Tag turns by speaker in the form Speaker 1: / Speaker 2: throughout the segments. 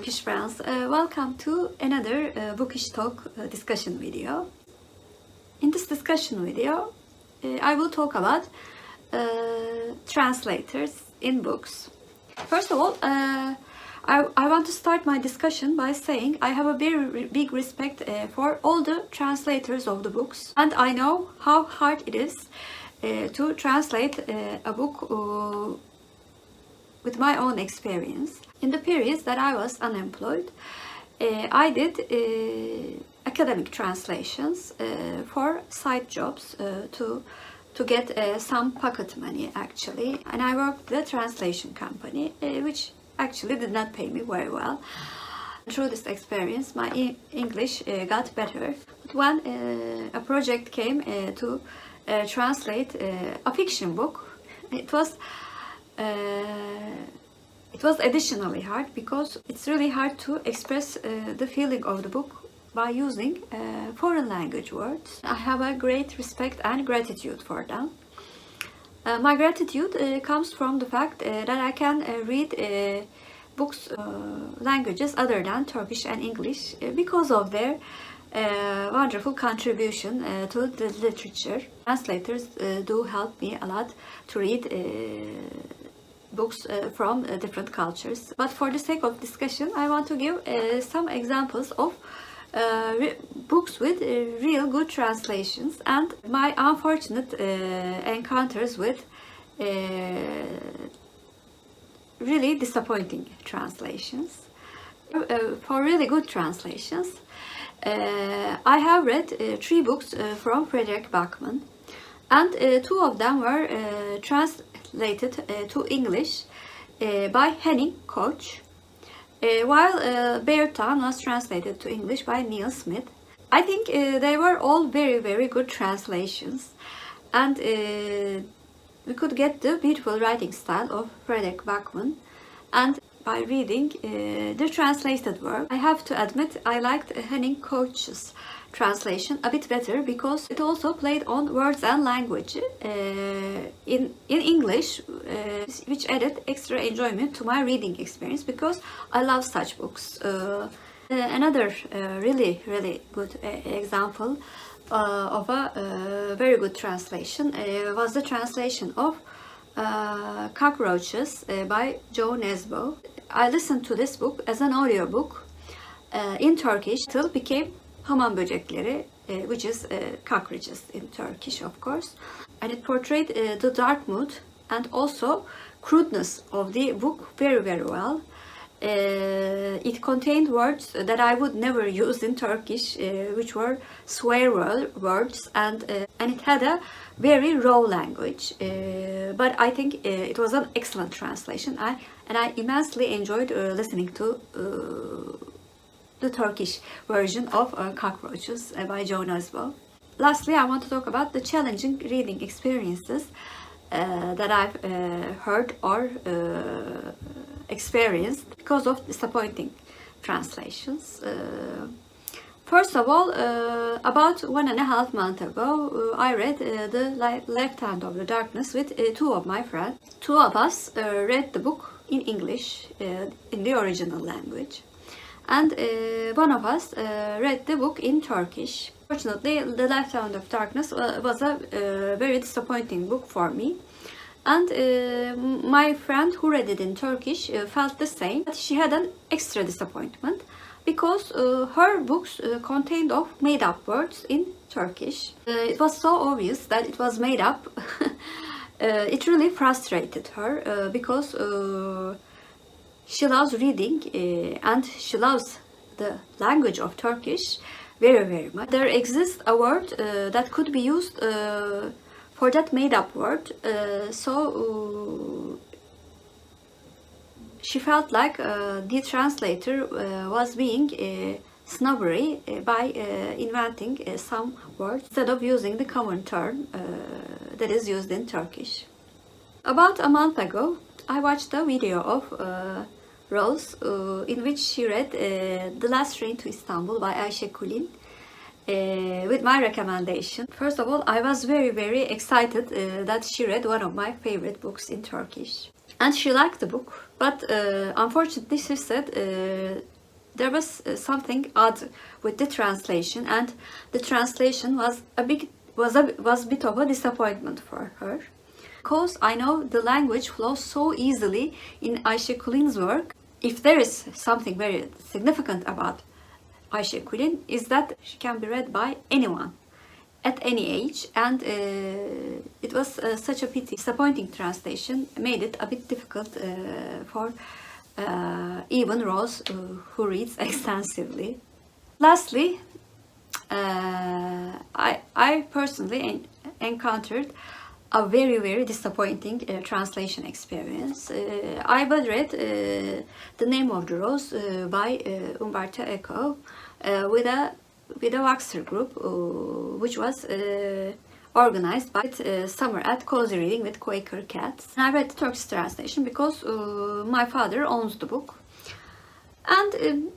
Speaker 1: Turkish friends, welcome to another Bookish talk discussion video. In this discussion video, I will talk about translators in books. First of all, I want to start my discussion by saying I have a very big respect for all the translators of the books, and I know how hard it is to translate a book with my own experience. In the periods that I was unemployed, I did academic translations for side jobs to get some pocket money actually, and I worked at a translation company which actually did not pay me very well. Through this experience my English got better, but when a project came to translate a fiction book, it was additionally hard because it's really hard to express the feeling of the book by using foreign language words. I have a great respect and gratitude for them. My gratitude comes from the fact that I can read books languages other than Turkish and English because of their wonderful contribution to the literature. Translators do help me a lot to read books from different cultures. But for the sake of discussion, I want to give some examples of books with real good translations and my unfortunate encounters with really disappointing translations. For really good translations, I have read 3 books from Frederick Bachmann, and 2 of them were translated to English by Henning, Koch, while Beartown was translated to English by Neil Smith. I think they were all very good translations, and we could get the beautiful writing style of Frederick Bachmann, and by reading the translated work, I have to admit I liked Henning Koch's translation a bit better because it also played on words and language in English, which added extra enjoyment to my reading experience because I love such books. Another really good example of a very good translation was the translation of Cockroaches by Nesbo. I listened to this book as an audiobook in Turkish till it became Hamamböcekleri, which is cockroaches in Turkish, of course, and it portrayed the dark mood and also crudeness of the book very well. It contained words that I would never use in Turkish, which were swear words, and it had a very raw language. But I think it was an excellent translation, and I immensely enjoyed listening to the Turkish version of Cockroaches by Nesbo. Lastly, I want to talk about the challenging reading experiences that I've heard or experienced because of disappointing translations. First of all, about 1.5 months ago, I read The Left Hand of the Darkness with 2 of my friends. 2 of us read the book in English, in the original language, and 1 of us read the book in Turkish. Fortunately, The Left Hand of Darkness was a very disappointing book for me. And my friend who read it in Turkish felt the same, but she had an extra disappointment because her books contained of made-up words in Turkish. It was so obvious that it was made up. It really frustrated her because she loves reading and she loves the language of Turkish very much. There exists a word that could be used for that made-up word, so she felt like the translator was being snobbery by inventing some words instead of using the common term that is used in Turkish. About a month ago, I watched a video of Ros in which she read The Last Train to Istanbul by Ayşe Kulin with my recommendation. First of all, I was very excited that she read one of my favorite books in Turkish. And she liked the book, but unfortunately she said there was something odd with the translation, and the translation was a bit of a disappointment for her. Because I know the language flows so easily in Ayşe Kulin's work. If there is something very significant about Ayşe Kulin, is that she can be read by anyone at any age, and it was such a pity. Disappointing translation made it a bit difficult for even Ros, who reads extensively. Lastly, I personally encountered a very disappointing translation experience. I read The Name of the Rose by Umberto Eco with a Waxer group, which was organized by summer at Cozy Reading with Quaker cats. I read the Turkish translation because my father owns the book. And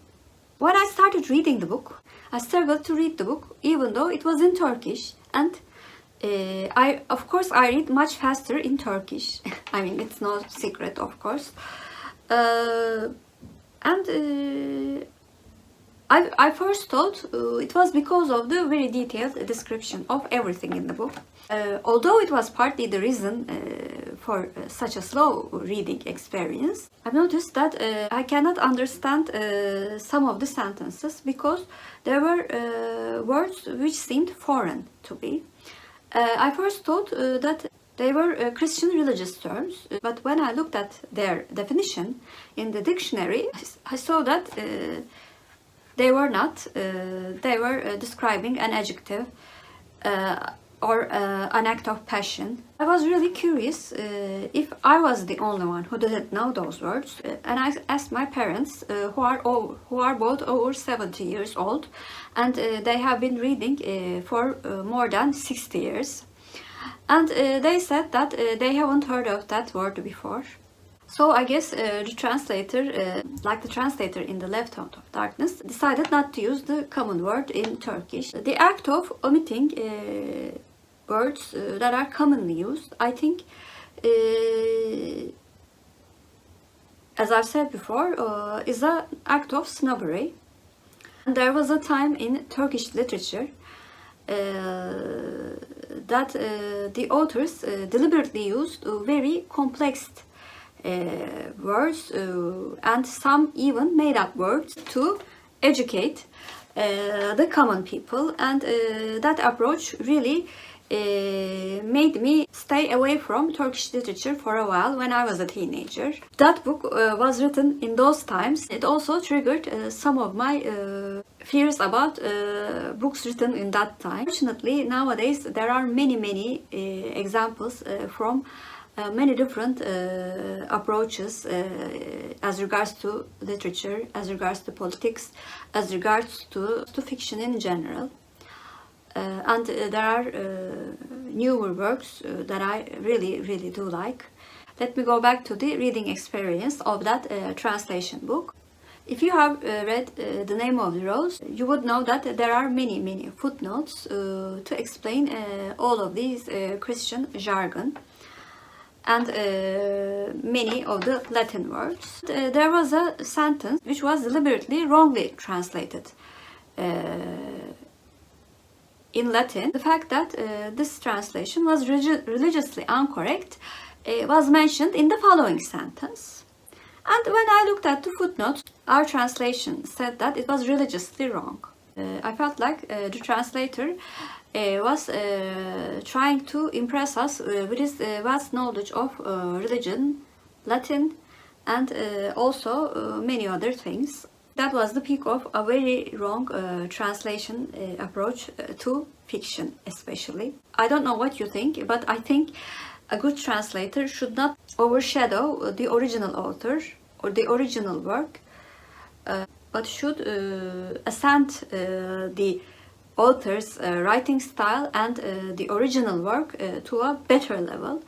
Speaker 1: when I started reading the book, I struggled to read the book even though it was in Turkish. And of course I read much faster in Turkish. I mean, it's no secret, of course. I first thought it was because of the very detailed description of everything in the book. Although it was partly the reason for such a slow reading experience, I've noticed that I cannot understand some of the sentences because there were words which seemed foreign to me. I first thought that they were Christian religious terms, but when I looked at their definition in the dictionary, I saw that they were not. They were describing an adjective or an act of passion. I was really curious if I was the only one who didn't know those words, and I asked my parents, who are both over 70 years old, and they have been reading for more than 60 years. And they said that they haven't heard of that word before. So I guess the translator, like the translator in The Left Out of Darkness, decided not to use the common word in Turkish. The act of omitting words that are commonly used, I think, as I've said before, is an act of snobbery. And there was a time in Turkish literature that the authors deliberately used very complex words and some even made up words to educate the common people, and that approach really made me stay away from Turkish literature for a while when I was a teenager. That book was written in those times. It also triggered some of my fears about books written in that time. Fortunately, nowadays there are many examples from many different approaches as regards to literature, as regards to politics, as regards to fiction in general. And there are newer works that I really do like. Let me go back to the reading experience of that translation book. If you have read The Name of the Rose, you would know that there are many footnotes to explain all of these Christian jargon and many of the Latin words. There was a sentence which was deliberately wrongly translated in Latin. The fact that this translation was religiously incorrect was mentioned in the following sentence. And when I looked at the footnotes, our translation said that it was religiously wrong. I felt like the translator was trying to impress us with his vast knowledge of religion, Latin, and also many other things. That was the peak of a very wrong translation approach to fiction, especially. I don't know what you think, but I think a good translator should not overshadow the original author or the original work, but should ascend the author's writing style and the original work to a better level.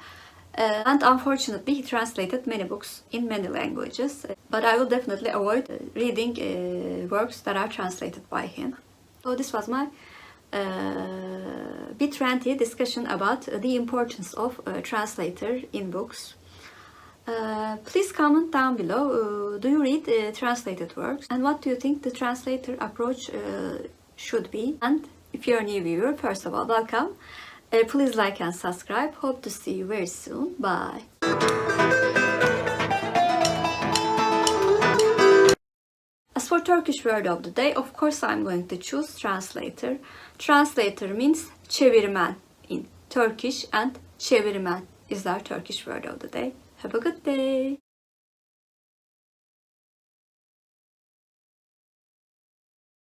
Speaker 1: And unfortunately, he translated many books in many languages, but I will definitely avoid reading works that are translated by him. So this was my bit ranty discussion about the importance of a translator in books. Please comment down below. Do you read translated works? And what do you think the translator approach should be? And if you're a new viewer, first of all, welcome. Please like and subscribe. Hope to see you very soon. Bye. As for Turkish word of the day, of course I'm going to choose translator. Translator means çevirmen in Turkish, and çevirmen is our Turkish word of the day. Have a good day.